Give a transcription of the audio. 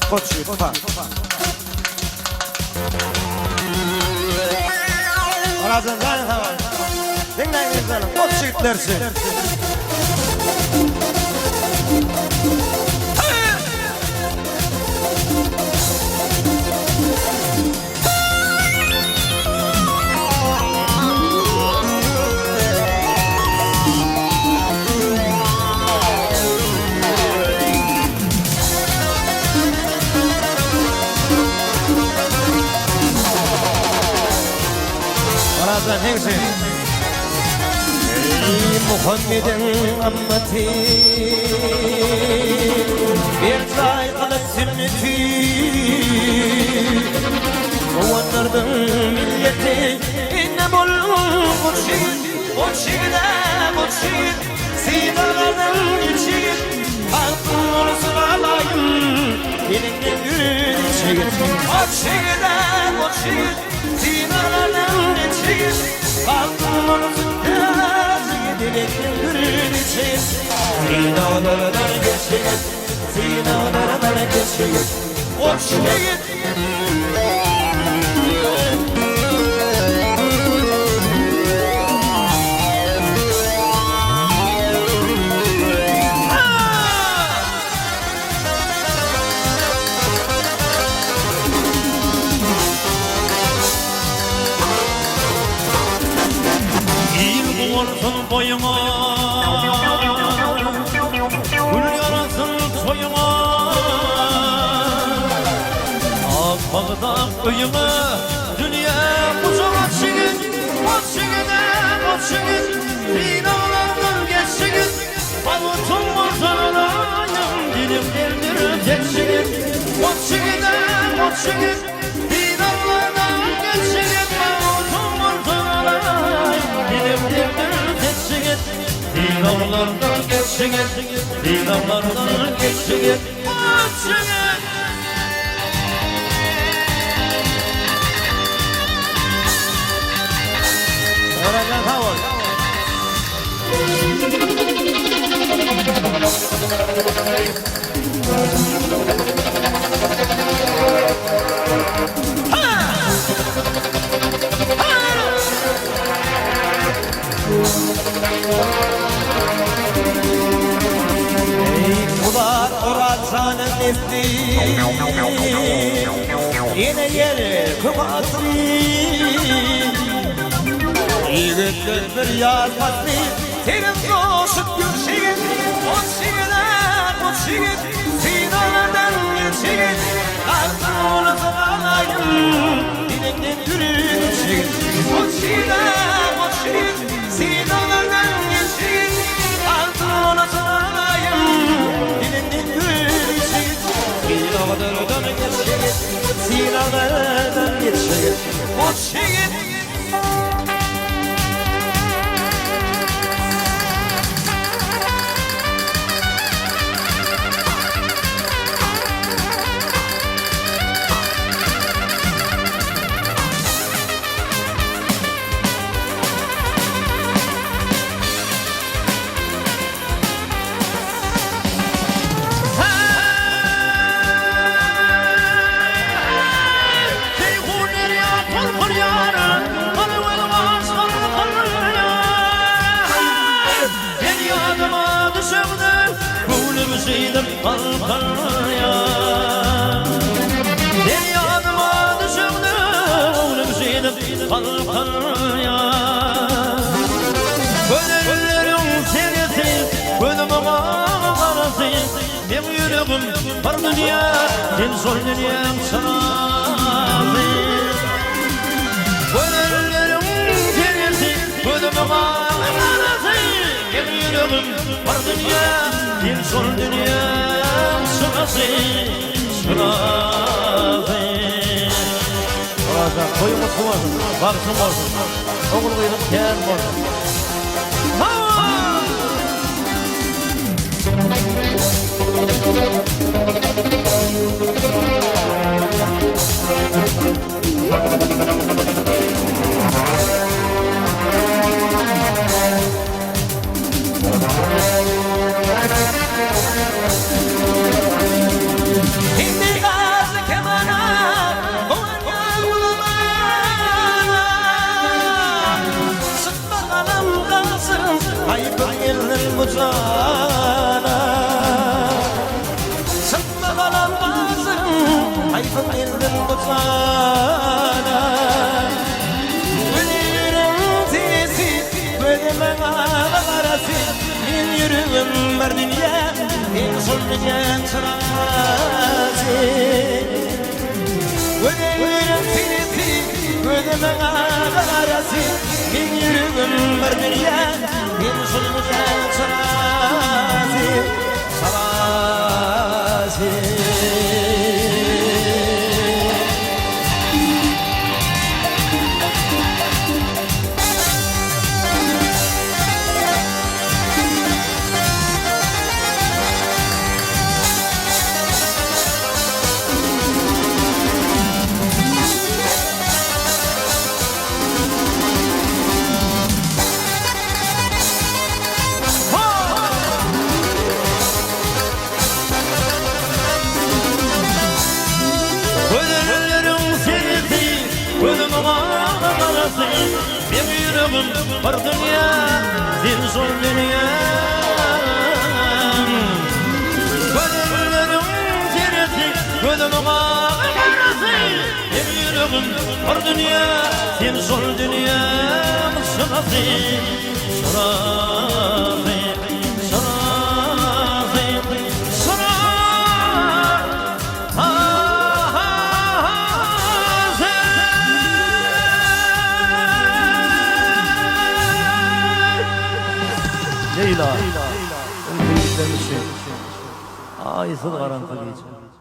koçu, pa. Orazan zaten hava. Dinleyin canım, koçu yüklersin. Orazan hepsi. Ey Muhammed'in ammeti, bir cay kılıp sünneti, Kovanlardan milleti, innem olun Koçigide, Sinalardan geçir, halkın olsun alayım, Dilinden gül içir. Koçigide, Sinalardan geçir, halkın olsun Dilinden gül içir. Sinalardan geçir, Sinalardan geçir, Koçigide. Olsun boyuma, gül yarasın soyuma, Akbağda öyüme, dünya kucak açığın, Dinalardan geçşigin, Bağıtın varsan alayım, dilim derdir geçşigin, Koçigide, Dinalardan geçşigin, Bağıtın varsan alayım, dilim derdir Dinalardan geçşigin, Dinalardan geçşigin, Koçigide. Orazan hava. Ular Orazan'ın nefli, yine yer kubatı, Yigitler bir yar fasli, terim coşup gülşigin, Koçigide, Sinalardan geçigin, Altın olsun alayım, Dilinden gülün içigin. Koçigide, Sinalardan geçigin, Altın olsun alayım, Dilinden gülün içigin. Sinalardan geçigin, Sinalardan geçigin, Koçigide. Şeydim kalkaya, yanıma düşümdü, oğlum şeydim kalkaya. Gönüllerin sevgisi, gönlümün ağrısı, benim yüreğim var dünya, ben sol dünyam sanatı. Gönüllerin sevgisi, gönlümün ağrısı, benim yüreğim var dünya, ben sol dünyam sanatı. Orazan koyu mutlu olsun, baksın olsun, oğul kıyılıp gel olsun. Hayfın elden tutsana Ölürüm sesi Ödemen ağla karası Min yürüğüm var dünya En solmayan sırası Ölürüm sesi Ödemen ağla karası Min yürüğüm var dünya En solmayan sırası Sırası Bir yüreğim var dünya, bir zor dünya Gönüllerim serisi, gözüm ağrısı Bir yüreğim var dünya, bir zor dünya Sırası, sırası, Leyla. Öyle bir şey. Ay, sıl garanti diyeceğim.